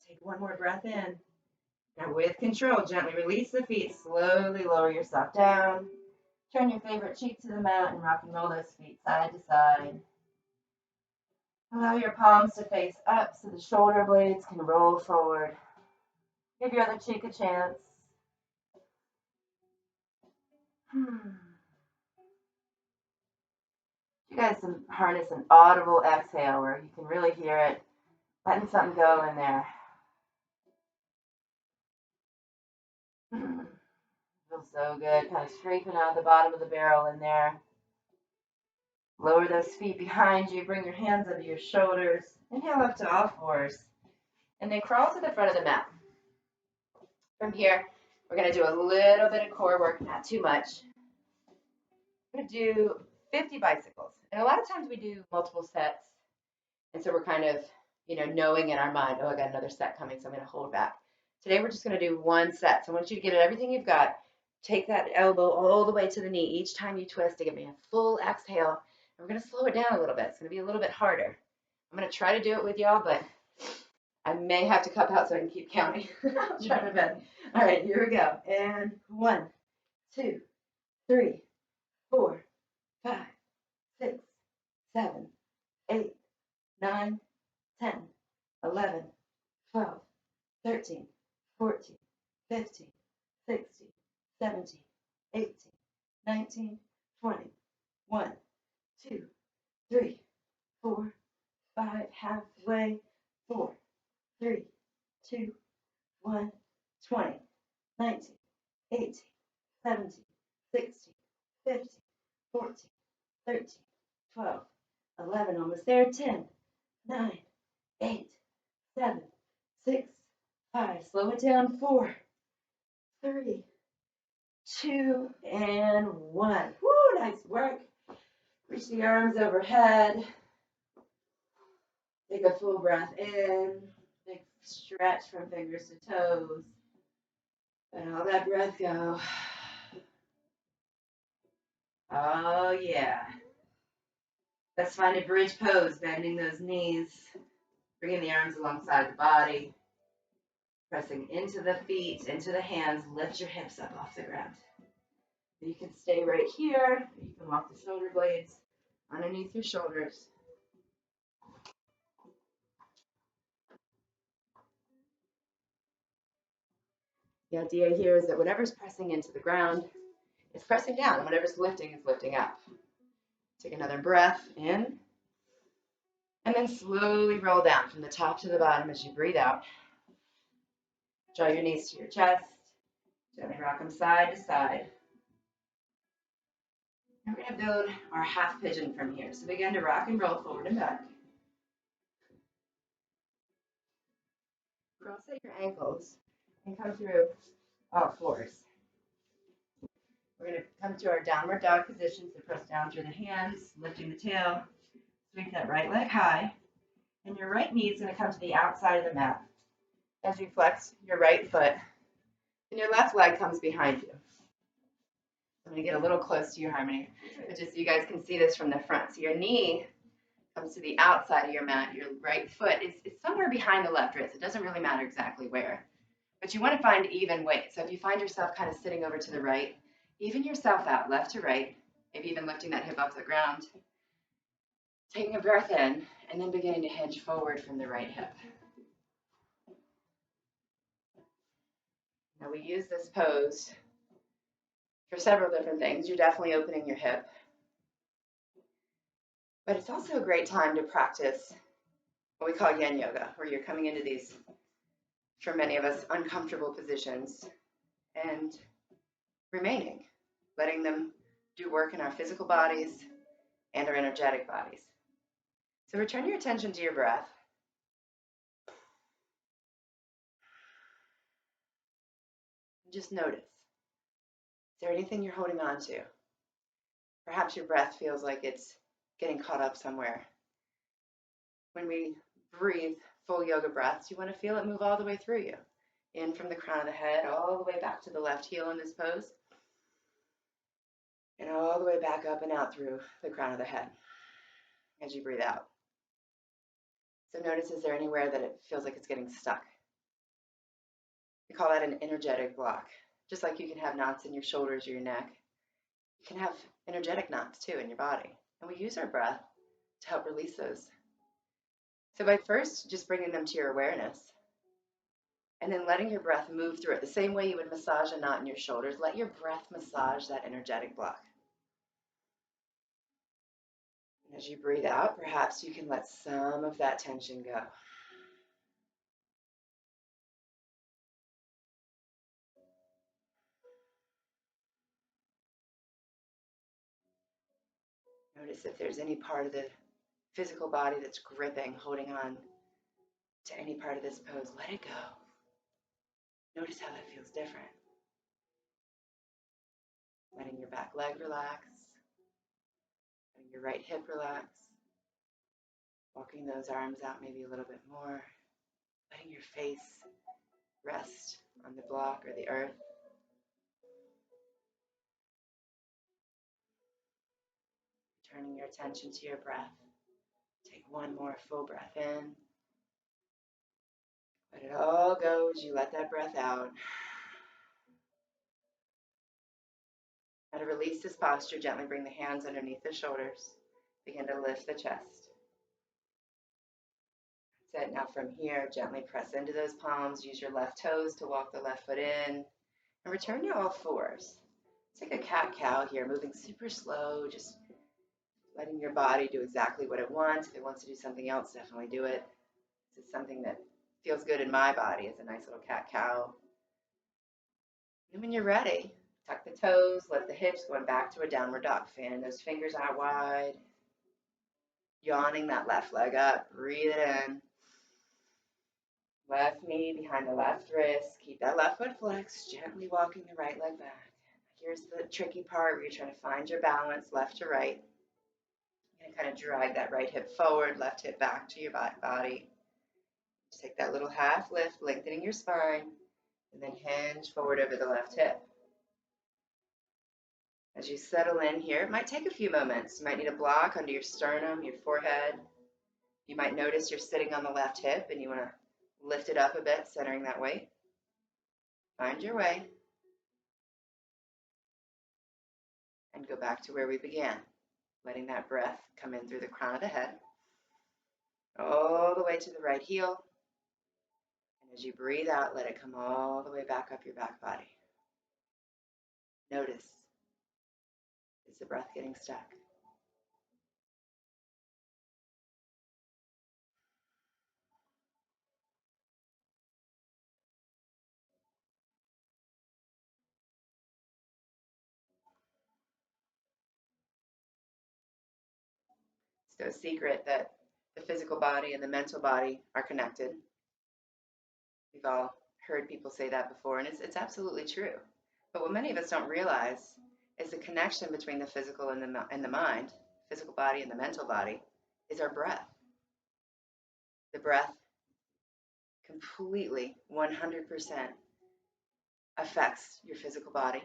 Take one more breath in. Now with control, gently release the feet, slowly lower yourself down. Turn your favorite cheek to the mat and rock and roll those feet side to side. Allow your palms to face up so the shoulder blades can roll forward. Give your other cheek a chance. You guys can harness an audible exhale where you can really hear it, letting something go in there. Feels so good, kind of scraping out the bottom of the barrel in there. Lower those feet behind you, bring your hands under your shoulders. Inhale up to all fours, and then crawl to the front of the mat. From here, we're going to do a little bit of core work, not too much. We're going to do 50 bicycles, and a lot of times we do multiple sets, and so we're kind of, knowing in our mind, oh, I got another set coming, so I'm going to hold back. Today, we're just going to do one set, so I want you to get everything you've got. Take that elbow all the way to the knee each time you twist to give me a full exhale. And we're going to slow it down a little bit. It's going to be a little bit harder. I'm going to try to do it with y'all, but I may have to cup out so I can keep counting. I'll try my best. All right, here we go. And 1, 2, 3, 4, 5, 6, 7, 8, 9, 10, 11, 12, 13, 14, 15, 16, 17, 18, 19, 20, 1, 2, 3, 4, 5, halfway, 4, 3, 2, 1, 20, 19, 18, 17, 16, 15, 14, 13, 12, 11, almost there, 10, 9, 8, 7, 6, 5, slow it down, 4, 3, 2, and 1. Woo, nice work. Reach the arms overhead. Take a full breath in. Big stretch from fingers to toes. Let all that breath go. Oh, yeah. Let's find a bridge pose, bending those knees, bringing the arms alongside the body, pressing into the feet, into the hands. Lift your hips up off the ground. You can stay right here. You can walk the shoulder blades underneath your shoulders. The idea here is that whatever's pressing into the ground is pressing down, and whatever's lifting is lifting up. Take another breath in, and then slowly roll down from the top to the bottom as you breathe out. Draw your knees to your chest. Gently rock them side to side. And we're going to build our half pigeon from here. So begin to rock and roll forward and back. Cross at your ankles and come through all fours. We're going to come to our downward dog position. So press down through the hands, lifting the tail. Sweep that right leg high. And your right knee is going to come to the outside of the mat as you flex your right foot. And your left leg comes behind you. I'm going to get a little close to your harmony, but just so you guys can see this from the front. So your knee comes to the outside of your mat. Your right foot is somewhere behind the left wrist. It doesn't really matter exactly where, but you want to find even weight. So if you find yourself kind of sitting over to the right, even yourself out, left to right, maybe even lifting that hip off the ground, taking a breath in, and then beginning to hinge forward from the right hip. Now we use this pose for several different things. You're definitely opening your hip, but it's also a great time to practice what we call yin yoga, where you're coming into these, for many of us, uncomfortable positions and remaining, letting them do work in our physical bodies and our energetic bodies. So return your attention to your breath. Just notice. Is there anything you're holding on to? Perhaps your breath feels like it's getting caught up somewhere. When we breathe full yoga breaths, you want to feel it move all the way through you. In from the crown of the head, all the way back to the left heel in this pose. And all the way back up and out through the crown of the head as you breathe out. So notice, is there anywhere that it feels like it's getting stuck? We call that an energetic block. Just like you can have knots in your shoulders or your neck, you can have energetic knots too in your body. And we use our breath to help release those. So by first just bringing them to your awareness, and then letting your breath move through it, the same way you would massage a knot in your shoulders, let your breath massage that energetic block. And as you breathe out, perhaps you can let some of that tension go. Notice if there's any part of the physical body that's gripping, holding on to any part of this pose. Let it go. Notice how that feels different. Letting your back leg relax, letting your right hip relax, walking those arms out maybe a little bit more, letting your face rest on the block or the earth. Turning your attention to your breath. Take one more full breath in. Let it all go as you let that breath out. Now to release this posture, gently bring the hands underneath the shoulders. Begin to lift the chest. That's it. Now from here, gently press into those palms. Use your left toes to walk the left foot in. And return to all fours. Take a cat-cow here, moving super slow, just letting your body do exactly what it wants. If it wants to do something else, definitely do it. This is something that feels good in my body. It's a nice little cat-cow. And when you're ready, tuck the toes, lift the hips, going back to a downward dog. Fanning those fingers out wide. Yawning that left leg up. Breathe it in. Left knee behind the left wrist. Keep that left foot flexed. Gently walking the right leg back. Here's the tricky part where you're trying to find your balance left to right. You're going to kind of drag that right hip forward, left hip back to your body. Just take that little half lift, lengthening your spine, and then hinge forward over the left hip. As you settle in here, it might take a few moments. You might need a block under your sternum, your forehead. You might notice you're sitting on the left hip and you want to lift it up a bit, centering that weight. Find your way. And go back to where we began, letting that breath come in through the crown of the head, all the way to the right heel. And As you breathe out, let it come all the way back up your back body. Notice, is the breath getting stuck? It's no secret that the physical body and the mental body are connected. We've all heard people say that before, and it's absolutely true. But what many of us don't realize is the connection between the physical and the mind, physical body and the mental body, is our breath. The breath completely, 100% affects your physical body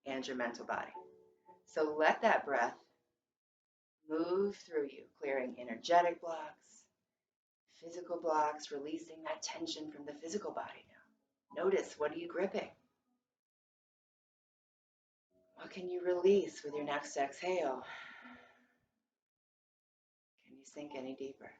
and your mental body. So let that breath move through you, clearing energetic blocks, physical blocks, releasing that tension from the physical body now. Notice, what are you gripping? What can you release with your next exhale? Can you sink any deeper?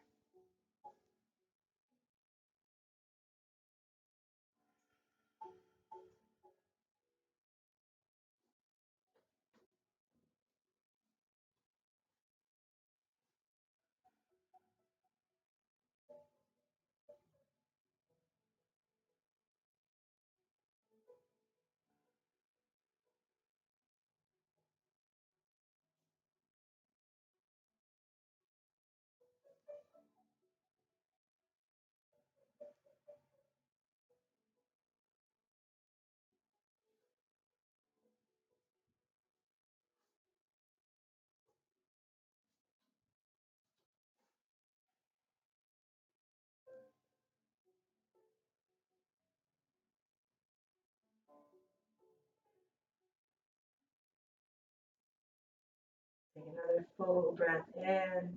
Take another full breath in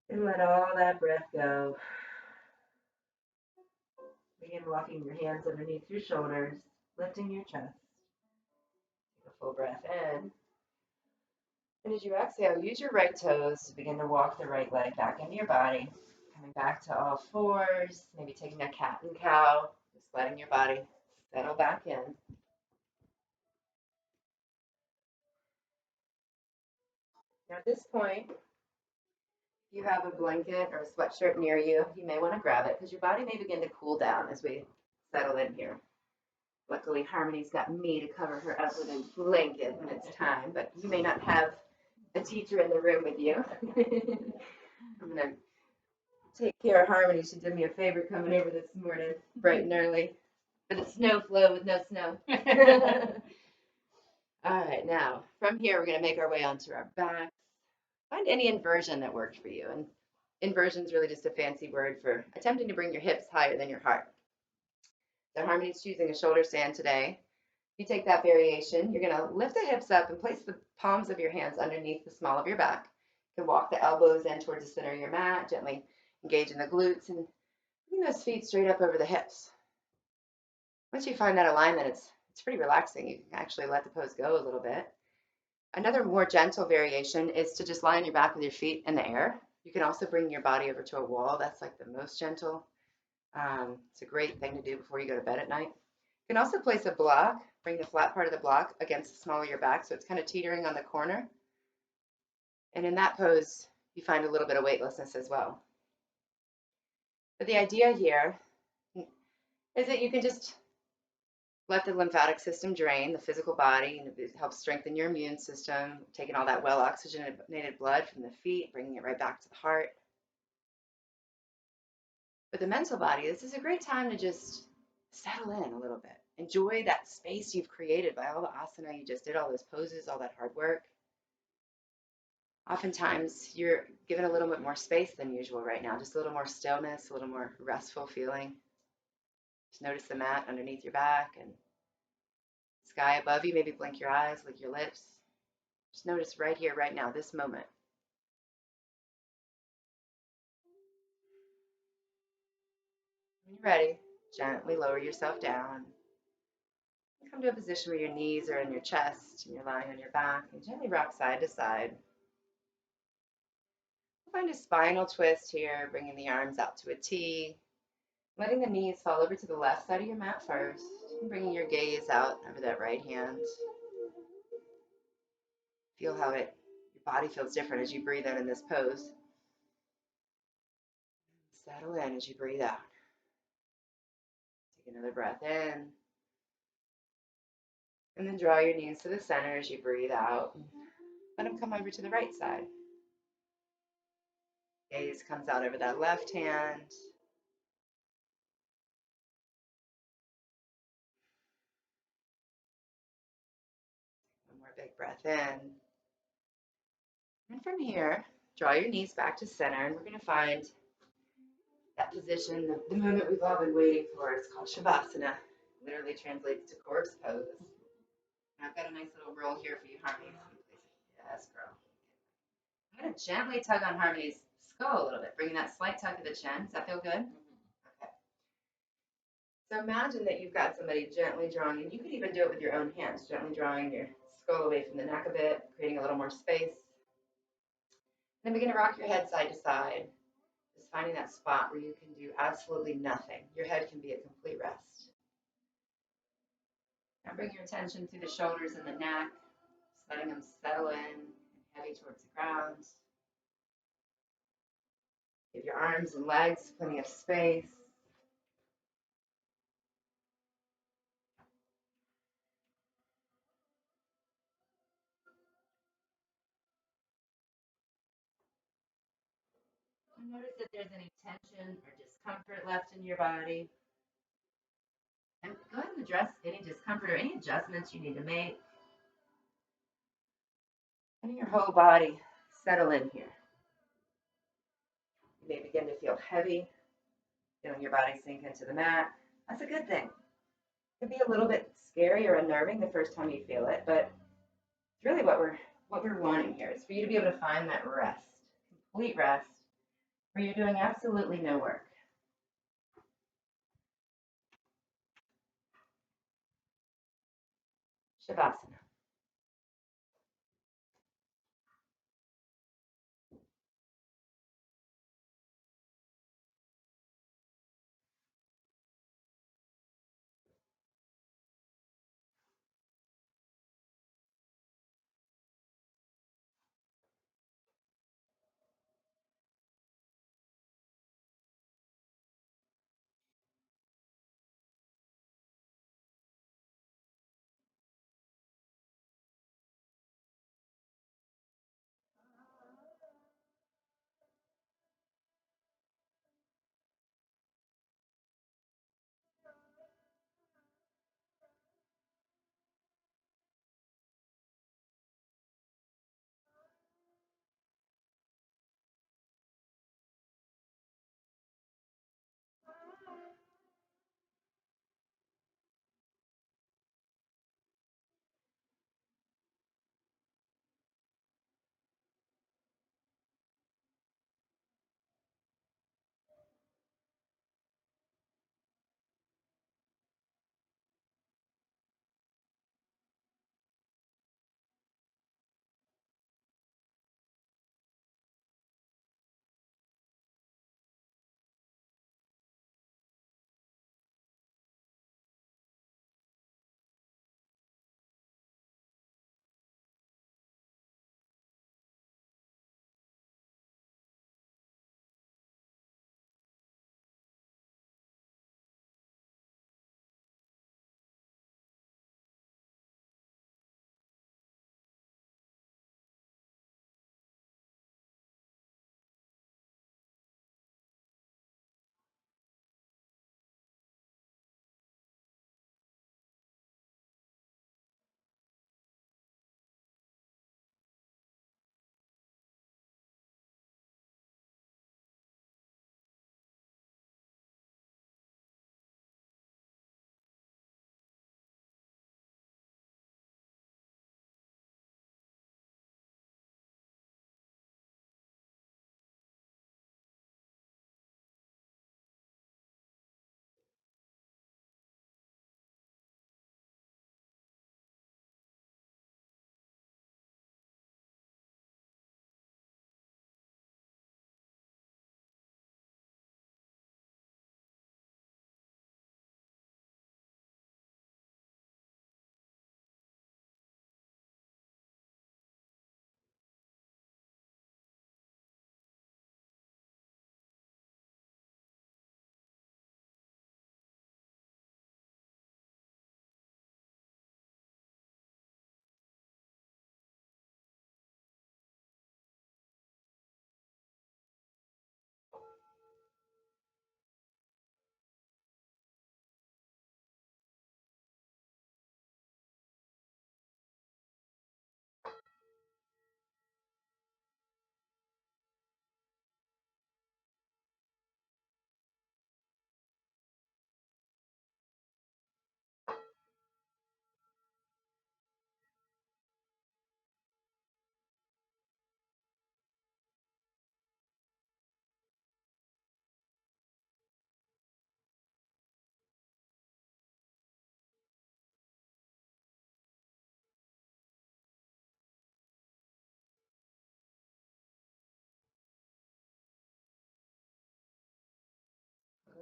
and let all that breath go. Begin walking your hands underneath your shoulders, lifting your chest. Take a full breath in. And as you exhale, use your right toes to begin to walk the right leg back into your body. Coming back to all fours, maybe taking a cat and cow, just letting your body settle back in. Now at this point, if you have a blanket or a sweatshirt near you, you may want to grab it because your body may begin to cool down as we settle in here. Luckily, Harmony's got me to cover her up with a blanket when it's time, but you may not have a teacher in the room with you. I'm going to take care of Harmony. She did me a favor coming over this morning, bright and early, for the snow flow with no snow. All right, now, from here, we're going to make our way onto our backs. Find any inversion that worked for you. And inversion is really just a fancy word for attempting to bring your hips higher than your heart. So Harmony's choosing a shoulder stand today. If you take that variation, you're going to lift the hips up and place the palms of your hands underneath the small of your back. You can walk the elbows in towards the center of your mat, gently engage in the glutes, and bring those feet straight up over the hips. Once you find that alignment, it's pretty relaxing. You can actually let the pose go a little bit. Another more gentle variation is to just lie on your back with your feet in the air. You can also bring your body over to a wall. That's like the most gentle. It's a great thing to do before you go to bed at night. You can also place a block, bring the flat part of the block against the small of your back so it's kind of teetering on the corner. And in that pose, you find a little bit of weightlessness as well. But the idea here is that you can just let the lymphatic system drain the physical body, and it helps strengthen your immune system, taking all that well oxygenated blood from the feet, bringing it right back to the heart. But the mental body, this is a great time to just settle in a little bit. Enjoy that space you've created by all the asana you just did, all those poses, all that hard work. Oftentimes, you're given a little bit more space than usual right now, just a little more stillness, a little more restful feeling. Just notice the mat underneath your back and sky above you. Maybe blink your eyes, lick your lips. Just notice right here, right now, this moment. When you're ready, gently lower yourself down. Come to a position where your knees are in your chest and you're lying on your back, and gently rock side to side. Find a spinal twist here, bringing the arms out to a T, letting the knees fall over to the left side of your mat first, and bringing your gaze out over that right hand. Feel how your body feels different as you breathe in this pose. Settle in as you breathe out. Take another breath in. And then draw your knees to the center as you breathe out. Let them come over to the right side. Gaze comes out over that left hand. One more big breath in. And from here, draw your knees back to center, and we're going to find that position, the moment we've all been waiting for. It's called Shavasana. Literally translates to corpse pose. And I've got a nice little roll here for you, Harmony. Yes, girl. I'm going to gently tug on Harmony's skull a little bit, bringing that slight tug of the chin. Does that feel good? Okay. So imagine that you've got somebody gently drawing, and you could even do it with your own hands, gently drawing your skull away from the neck a bit, creating a little more space. Then begin to rock your head side to side, just finding that spot where you can do absolutely nothing. Your head can be at complete rest. Now bring your attention through the shoulders and the neck, just letting them settle in and heavy towards the ground. Give your arms and legs plenty of space. And notice if there's any tension or discomfort left in your body. And go ahead and address any discomfort or any adjustments you need to make. And your whole body settle in here. You may begin to feel heavy, feeling your body sink into the mat. That's a good thing. It could be a little bit scary or unnerving the first time you feel it, but it's really what we're wanting here is for you to be able to find that rest, complete rest, where you're doing absolutely no work. Shavasana.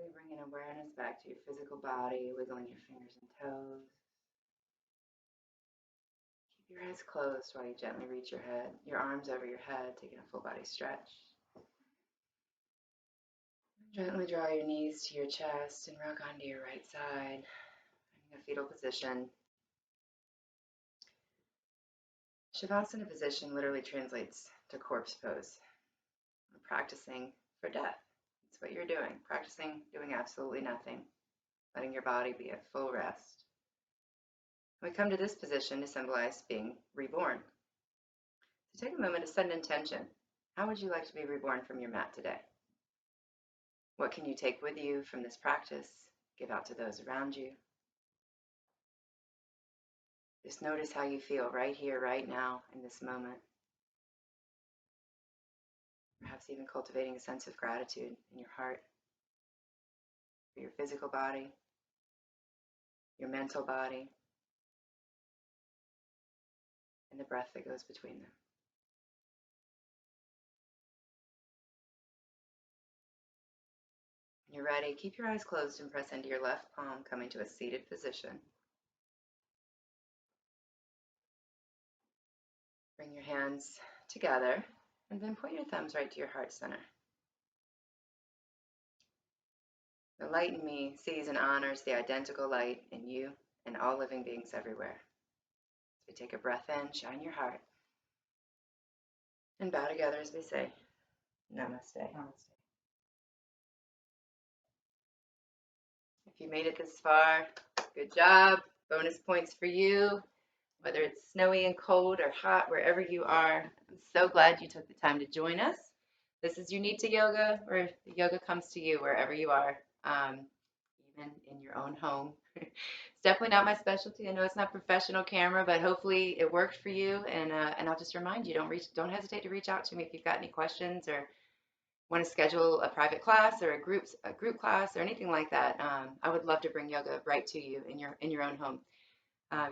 Slowly bringing awareness back to your physical body, wiggling your fingers and toes. Keep your eyes closed while you gently reach your arms over your head, taking a full body stretch. Gently draw your knees to your chest and rock onto your right side, finding a fetal position. Shavasana position literally translates to corpse pose. We're practicing for death. That's what you're doing. Practicing doing absolutely nothing, letting your body be at full rest. We come to this position to symbolize being reborn. So take a moment to set an intention. How would you like to be reborn from your mat today? What can you take with you from this practice? Give out to those around you. Just notice how you feel right here, right now, in this moment. Perhaps even cultivating a sense of gratitude in your heart for your physical body, your mental body, and the breath that goes between them. When you're ready, keep your eyes closed and press into your left palm, coming to a seated position. Bring your hands together and then point your thumbs right to your heart center. The light in me sees and honors the identical light in you and all living beings everywhere. As we take a breath in, shine your heart, and bow together as we say, Namaste. Namaste. If you made it this far, good job. Bonus points for you. Whether it's snowy and cold or hot, wherever you are, I'm so glad you took the time to join us. This is Unita Yoga, where the yoga comes to you wherever you are, even in your own home. It's definitely not my specialty. I know it's not professional camera, but hopefully it worked for you. And I'll just remind you, don't hesitate to reach out to me if you've got any questions or want to schedule a private class or a group class or anything like that. I would love to bring yoga right to you in your own home.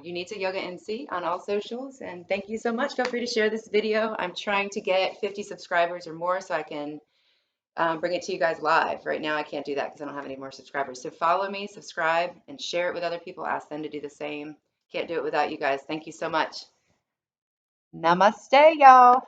Unita Yoga MC on all socials, and thank you so much. Feel free to share this video. I'm trying to get 50 subscribers or more so I can bring it to you guys live. Right now I can't do that because I don't have any more subscribers. So follow me, subscribe, and share it with other people. Ask them to do the same. Can't do it without you guys. Thank you so much. Namaste, y'all.